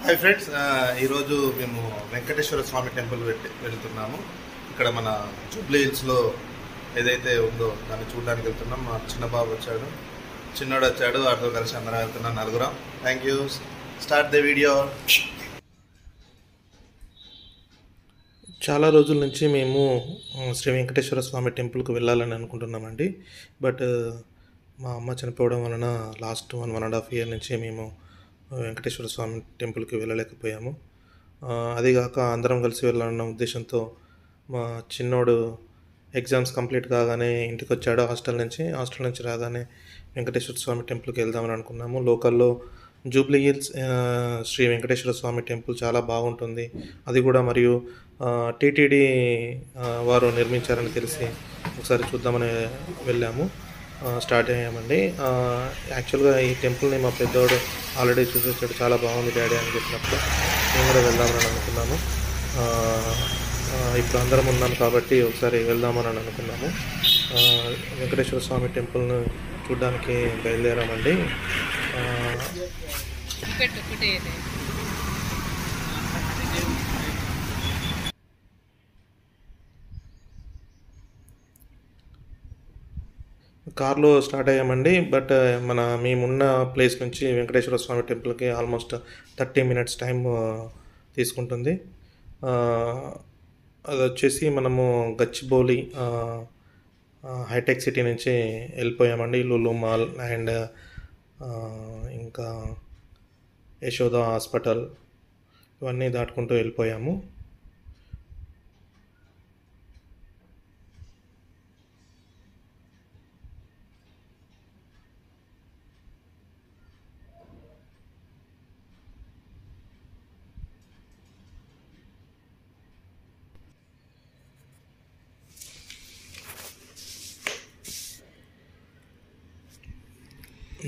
Hi friends, ఈరోజు మేము వెంకటేశ్వర స్వామి temple వెళ్తున్నాము. ఇక్కడ మన జూబ్లీ హిల్స్లో ఏదైతే ఉందో దాన్ని చూడడానికి వెళ్తున్నాం. మా చిన్న బాబు వచ్చాడు, చిన్నోడు వచ్చాడు, వాటితో కలిసి అందరం వెళ్తున్నాం నలుగురం. Thank you. Start the video. చాలా రోజుల నుంచి మేము శ్రీ వెంకటేశ్వర స్వామి టెంపుల్కి వెళ్ళాలని అనుకుంటున్నామండి. బట్ మా అమ్మ చనిపోవడం వలన లాస్ట్ 1.5 year నుంచి మేము వెంకటేశ్వర స్వామి టెంపుల్కి వెళ్ళలేకపోయాము. అదిగాక అందరం కలిసి వెళ్ళాలన్న ఉద్దేశంతో మా చిన్నోడు ఎగ్జామ్స్ కంప్లీట్ కాగానే ఇంటికి వచ్చాడు హాస్టల్ నుంచి రాగానే వెంకటేశ్వర స్వామి టెంపుల్కి వెళ్దామని అనుకున్నాము. లోకల్లో జూబ్లీ హిల్స్ శ్రీ వెంకటేశ్వర స్వామి టెంపుల్ చాలా బాగుంటుంది. అది కూడా మరియు టీటీడీ వారు నిర్మించారని తెలిసి ఒకసారి చూద్దామని వెళ్ళాము. స్టార్ట్ అయ్యామండి. యాక్చువల్గా ఈ టెంపుల్ని మా పెద్దోడు ఆల్రెడీ చూసి వచ్చాడు, చాలా బాగుంది డాడీ అని చెప్పినప్పుడు మేము కూడా వెళ్దామని అనుకున్నాము. ఇప్పుడు అందరం ఉన్నాం కాబట్టి ఒకసారి వెళ్దామని అనుకున్నాము. వెంకటేశ్వర స్వామి టెంపుల్ను చూడడానికి బయలుదేరామండి. కార్లో స్టార్ట్ అయ్యామండి. బట్ మేమున్న ప్లేస్ నుంచి వెంకటేశ్వర స్వామి టెంపుల్కి ఆల్మోస్ట్ 30 minutes టైం తీసుకుంటుంది. అది వచ్చేసి మనము గచ్చిబౌలి హైటెక్ సిటీ నుంచి వెళ్ళిపోయామండి. లులు మాల్ అండ్ ఇంకా యశోద హాస్పిటల్ ఇవన్నీ దాటుకుంటూ వెళ్ళిపోయాము.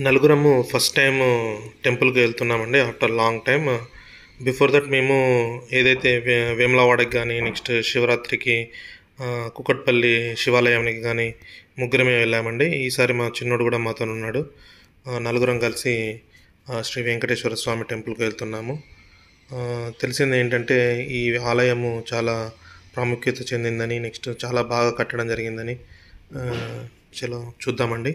నలుగురము ఫస్ట్ టైం టెంపుల్కి వెళ్తున్నామండి after long time. Before that మేము ఏదైతే వేములవాడకి కానీ నెక్స్ట్ శివరాత్రికి కుకట్పల్లి శివాలయానికి కానీ ముగ్గురమే వెళ్ళామండి. ఈసారి మా చిన్నోడు కూడా మాతో ఉన్నాడు. నలుగురం కలిసి శ్రీ వెంకటేశ్వర స్వామి టెంపుల్కి వెళ్తున్నాము. తెలిసింది ఏంటంటే ఈ ఆలయము చాలా ప్రాముఖ్యత చెందిందని, నెక్స్ట్ చాలా బాగా కట్టడం జరిగిందని. చలో చూద్దామండి.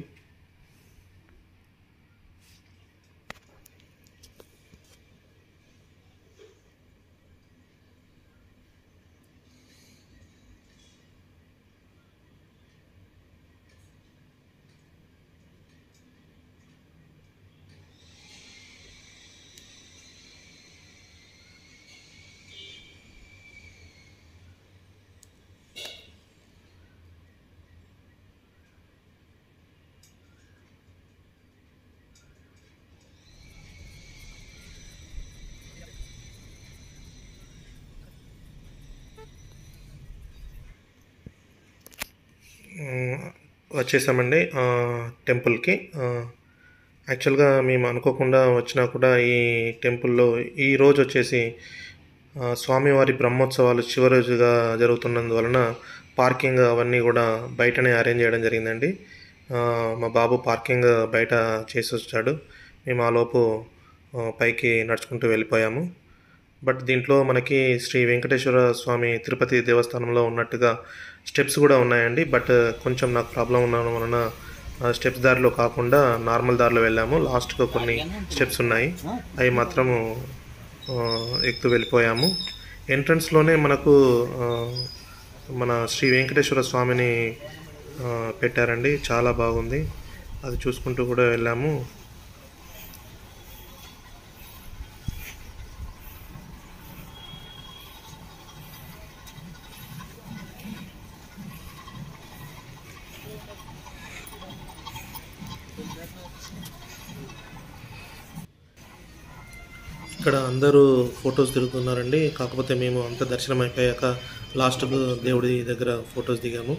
వచ్చేసామండి టెంపుల్కి. యాక్చువల్గా మేము అనుకోకుండా వచ్చినా కూడా ఈ టెంపుల్లో ఈరోజు వచ్చేసి స్వామివారి బ్రహ్మోత్సవాలు చివరి రోజుగా జరుగుతున్నందువలన పార్కింగ్ అవన్నీ కూడా బయటనే అరేంజ్ చేయడం జరిగిందండి. మా బాబు పార్కింగ్ బయట చేసి వచ్చాడు. మేము ఆలోపు పైకి నడుచుకుంటూ వెళ్ళిపోయాము. బట్ దీంట్లో మనకి శ్రీ వెంకటేశ్వర స్వామి తిరుపతి దేవస్థానంలో ఉన్నట్టుగా స్టెప్స్ కూడా ఉన్నాయండి. బట్ కొంచెం నాకు ప్రాబ్లం ఉన్న వలన స్టెప్స్ దారిలో కాకుండా నార్మల్ దారిలో వెళ్ళాము. లాస్ట్గా కొన్ని స్టెప్స్ ఉన్నాయి, అవి మాత్రము ఎక్కుతూ వెళ్ళిపోయాము. ఎంట్రన్స్లోనే మనకు మన శ్రీ వెంకటేశ్వర స్వామిని పెట్టారండి, చాలా బాగుంది. అది చూసుకుంటూ కూడా వెళ్ళాము. ఇక్కడ అందరూ ఫొటోస్ దిగుతున్నారండి. కాకపోతే మేము అంత దర్శనం అయిపోయాక లాస్ట్కు దేవుడి దగ్గర ఫొటోస్ దిగాము.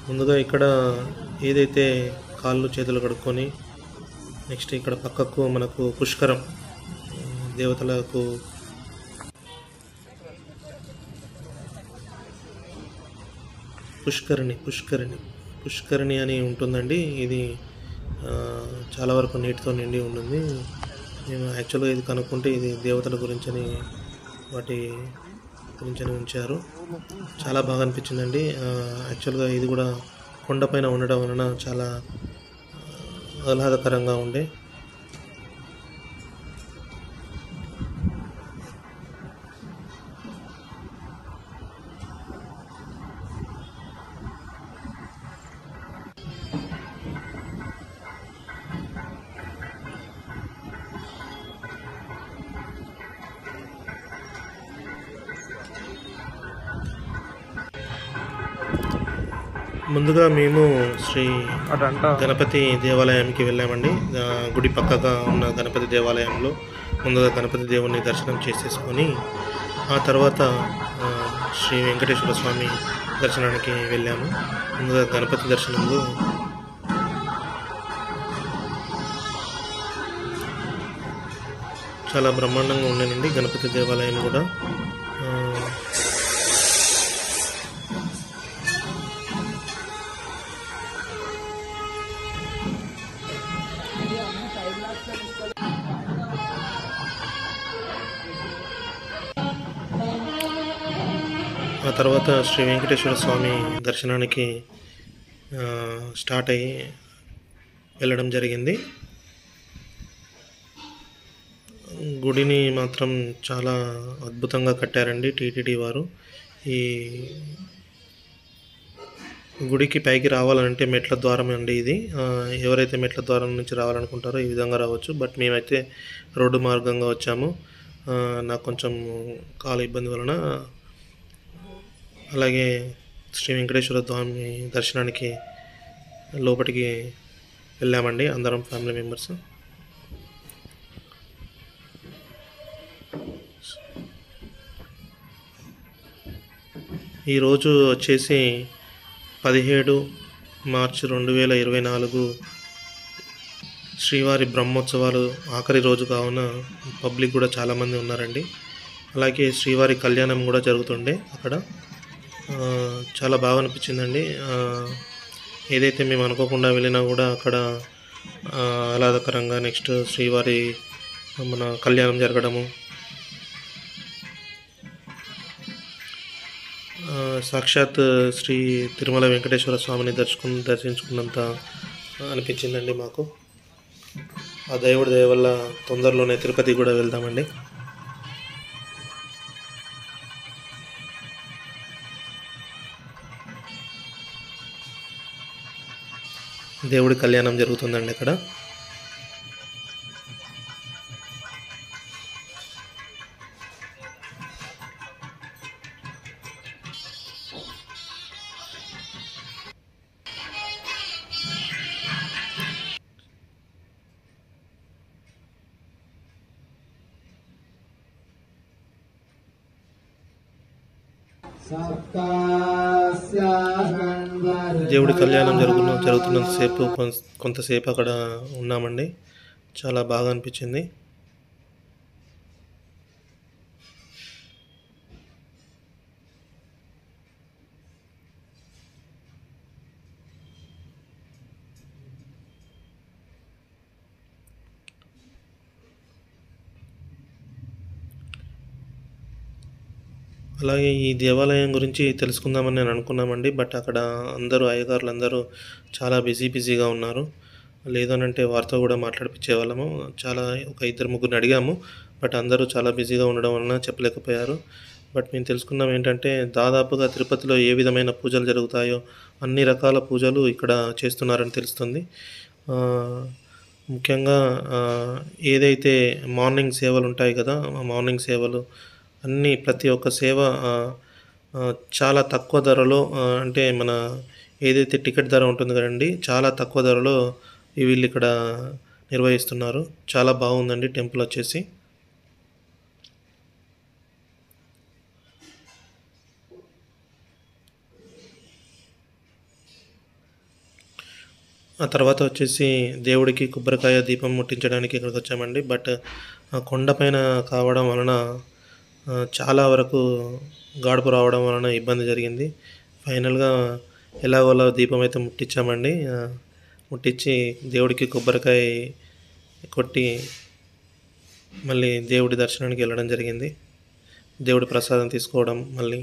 ముందుగా ఇక్కడ ఏదైతే కాళ్ళు చేతులు కడుక్కొని నెక్స్ట్ ఇక్కడ పక్కకు మనకు పుష్కరం దేవతలకు పుష్కరిణి అని ఉంటుందండి. ఇది చాలా వరకు నీటితో నిండి ఉంటుంది. మేము యాక్చువల్గా ఇది కనుక్కుంటే ఇది దేవతల గురించని వాటి గురించని ఉంచారు. చాలా బాగా అనిపించిందండి. యాక్చువల్గా ఇది కూడా కొండపైన ఉండడం వలన చాలా ఆహ్లాదకరంగా ఉండే. ముందుగా మేము శ్రీ గణపతి దేవాలయానికి వెళ్ళామండి. గుడి పక్కగా ఉన్న గణపతి దేవాలయంలో ముందుగా గణపతి దేవుని దర్శనం చేసేసుకొని ఆ తర్వాత శ్రీ వెంకటేశ్వర స్వామి దర్శనానికి వెళ్ళాము. ముందుగా గణపతి దర్శనంలో చాలా బ్రహ్మాండంగా ఉండేనండి గణపతి దేవాలయం కూడా. ఆ తర్వాత శ్రీ వెంకటేశ్వర స్వామి దర్శనానికి స్టార్ట్ అయ్యి వెళ్ళడం జరిగింది. గుడిని మాత్రం చాలా అద్భుతంగా కట్టారండి టీటీడీ వారు. ఈ గుడికి పైకి రావాలంటే మెట్ల ద్వారం అండి ఇది. ఎవరైతే మెట్ల ద్వారం నుంచి రావాలనుకుంటారో ఈ విధంగా రావచ్చు. బట్ మేమైతే రోడ్డు మార్గంగా వచ్చాము. నాకు కొంచెం కాలు ఇబ్బంది వలన అలాగే శ్రీ వెంకటేశ్వర స్వామి దర్శనానికి లోపలికి వెళ్ళామండి అందరం ఫ్యామిలీ మెంబర్స్. ఈరోజు వచ్చేసి 17 మార్చి 2024 శ్రీవారి బ్రహ్మోత్సవాలు ఆఖరి రోజు కావున పబ్లిక్ కూడా చాలామంది ఉన్నారండి. అలాగే శ్రీవారి కళ్యాణం కూడా జరుగుతుండే అక్కడ. చాలా బాగా అనిపించిందండి. ఏదైతే మేము అనుకోకుండా వెళ్ళినా కూడా అక్కడ ఆహ్లాదకరంగా నెక్స్ట్ శ్రీవారి మన కళ్యాణం జరగడము, సాక్షాత్ శ్రీ తిరుమల వెంకటేశ్వర స్వామిని దర్శించుకున్నంత అనిపించిందండి మాకు. ఆ దేవుడి దయ వల్ల తొందరలోనే తిరుపతి కూడా వెళ్దామండి. దేవుడి కళ్యాణం జరుగుతుందండి అక్కడ. దేవుడి కళ్యాణం జరుగుతున్నంతసేపు కొంతసేపు అక్కడ ఉన్నామండి. చాలా బాగా అనిపించింది. అలాగే ఈ దేవాలయం గురించి తెలుసుకుందామని నేను అనుకున్నామండి. బట్ అక్కడ అయ్యగారులు అందరూ చాలా బిజీగా ఉన్నారు. లేదనంటే వారితో కూడా మాట్లాడిపించేవాళ్ళము. చాలా ఒక 2-3 అడిగాము. బట్ అందరూ చాలా బిజీగా ఉండడం వలన చెప్పలేకపోయారు. బట్ మేము తెలుసుకున్నాం ఏంటంటే దాదాపుగా తిరుపతిలో ఏ విధమైన పూజలు జరుగుతాయో అన్ని రకాల పూజలు ఇక్కడ చేస్తున్నారని తెలుస్తుంది. ముఖ్యంగా ఏదైతే మార్నింగ్ సేవలు ఉంటాయి కదా, ఆ మార్నింగ్ సేవలు అన్నీ ప్రతి ఒక్క సేవ చాలా తక్కువ ధరలో, అంటే మన ఏదైతే టికెట్ ధర ఉంటుంది కదండి, చాలా తక్కువ ధరలో వీళ్ళు ఇక్కడ నిర్వహిస్తున్నారు. చాలా బాగుందండి టెంపుల్ వచ్చేసి. ఆ తర్వాత వచ్చేసి దేవుడికి కొబ్బరికాయ దీపం ముట్టించడానికి ఇక్కడికి వచ్చామండి. బట్ కొండపైన కావడం వలన చాలా వరకు గాడుపు రావడం వలన ఇబ్బంది జరిగింది. ఫైనల్గా ఎలాగోలా దీపం అయితే ముట్టించామండి. ముట్టించి దేవుడికి కొబ్బరికాయ కొట్టి మళ్ళీ దేవుడి దర్శనానికి వెళ్ళడం జరిగింది. దేవుడి ప్రసాదం తీసుకోవడం మళ్ళీ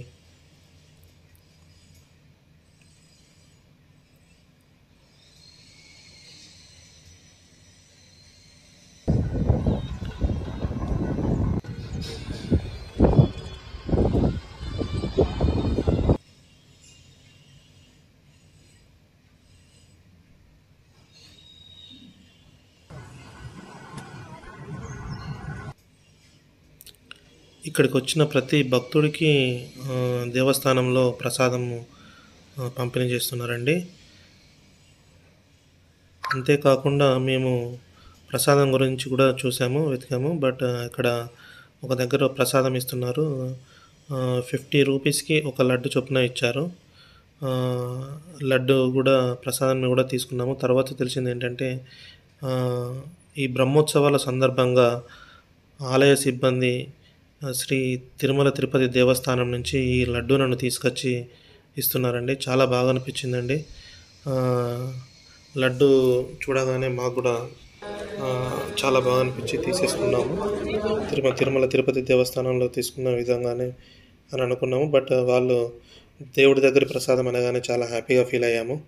ఇక్కడికి వచ్చిన ప్రతి భక్తుడికి దేవస్థానంలో ప్రసాదము పంపిణీ చేస్తున్నారండి. అంతేకాకుండా మేము ప్రసాదం గురించి కూడా చూసాము, వెతికాము. బట్ ఇక్కడ ఒక దగ్గర ప్రసాదం ఇస్తున్నారు. 50 రూపీస్కి ఒక లడ్డు చొప్పున ఇచ్చారు. లడ్డు కూడా ప్రసాదాన్ని కూడా తీసుకున్నాము. తర్వాత తెలిసింది ఏంటంటే ఈ బ్రహ్మోత్సవాల సందర్భంగా ఆలయ సిబ్బంది శ్రీ తిరుమల తిరుపతి దేవస్థానం నుంచి ఈ లడ్డు నన్ను తీసుకొచ్చి ఇస్తున్నారండి. చాలా బాగా అనిపించిందండి. లడ్డు చూడగానే మాకు కూడా చాలా బాగా అనిపించి తీసేసుకున్నాము. తిరుమల తిరుపతి దేవస్థానంలో తీసుకున్న విధంగానే అని అనుకున్నాము. బట్ వాళ్ళు దేవుడి దగ్గర ప్రసాదం అనగానే చాలా హ్యాపీగా ఫీల్ అయ్యాము.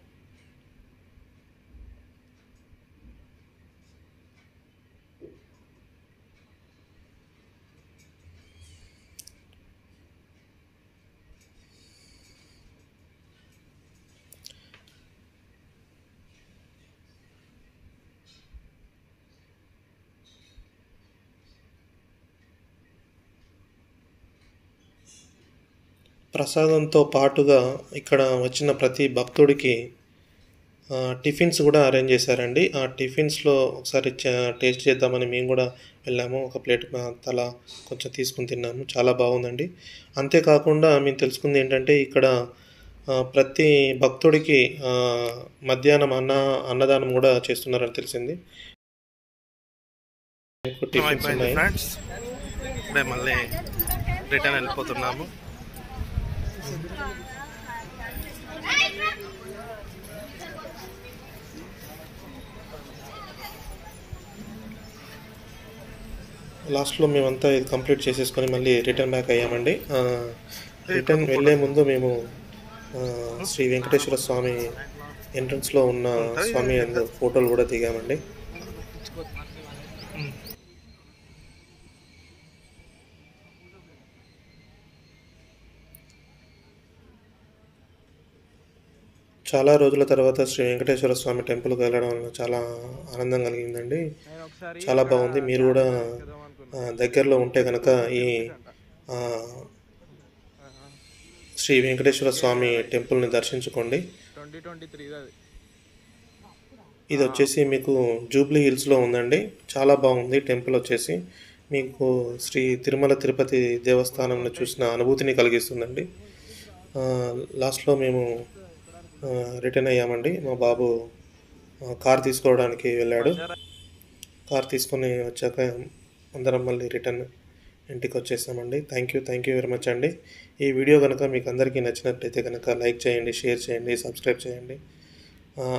ప్రసాదంతో పాటుగా ఇక్కడ వచ్చిన ప్రతి భక్తుడికి టిఫిన్స్ కూడా అరేంజ్ చేశారండి. ఆ టిఫిన్స్లో ఒకసారి టేస్ట్ చేద్దామని మేము కూడా వెళ్ళాము. ఒక ప్లేట్ తలా కొంచెం తీసుకుని తిన్నాము. చాలా బాగుందండి. అంతేకాకుండా మేము తెలుసుకుంది ఏంటంటే ఇక్కడ ప్రతి భక్తుడికి మధ్యాహ్నం అన్నదానం కూడా చేస్తున్నారని తెలిసింది. టిఫిన్స్ ఉన్నాయి. ఫ్రెండ్స్ ఇప్పుడే మళ్ళీ రిటర్న్ వెళ్ళిపోతున్నాము. లాస్ట్లో మేమంతా ఇది కంప్లీట్ చేసేసుకొని మళ్ళీ రిటర్న్ బ్యాక్ అయ్యామండి. రిటర్న్ వెళ్ళే ముందు మేము శ్రీ వెంకటేశ్వర స్వామి ఎంట్రన్స్లో ఉన్న స్వామి అందు ఫోటోలు కూడా దిగామండి. చాలా రోజుల తర్వాత శ్రీ వెంకటేశ్వర స్వామి టెంపుల్కి వెళ్ళడం వల్ల చాలా ఆనందం కలిగిందండి. చాలా బాగుంది. మీరు కూడా దగ్గరలో ఉంటే కనుక ఈ శ్రీ వెంకటేశ్వర స్వామి టెంపుల్ని దర్శించుకోండి. ఇది వచ్చేసి మీకు జూబ్లీ హిల్స్లో ఉందండి. చాలా బాగుంది టెంపుల్ వచ్చేసి. మీకు శ్రీ తిరుమల తిరుపతి దేవస్థానంలో చూసిన అనుభూతిని కలిగిస్తుందండి. లాస్ట్లో మేము రిటర్న్ అయ్యామండి. మా బాబు కార్ తీసుకోవడానికి వెళ్ళాడు. కార్ తీసుకొని వచ్చాక అందరం మళ్ళీ రిటర్న్ ఇంటికి వచ్చేసామండి. థ్యాంక్ యూ వెరీ మచ్ అండి. ఈ వీడియో కనుక మీకు అందరికీ నచ్చినట్లయితే కనుక లైక్ చేయండి, షేర్ చేయండి, సబ్స్క్రైబ్ చేయండి.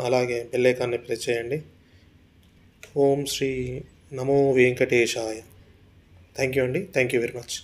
అలాగే బెల్ ఐకాన్ని ప్రెస్ చేయండి. ఓం శ్రీ నమో వెంకటేశాయ. థ్యాంక్ యూ అండి. Thank you very much.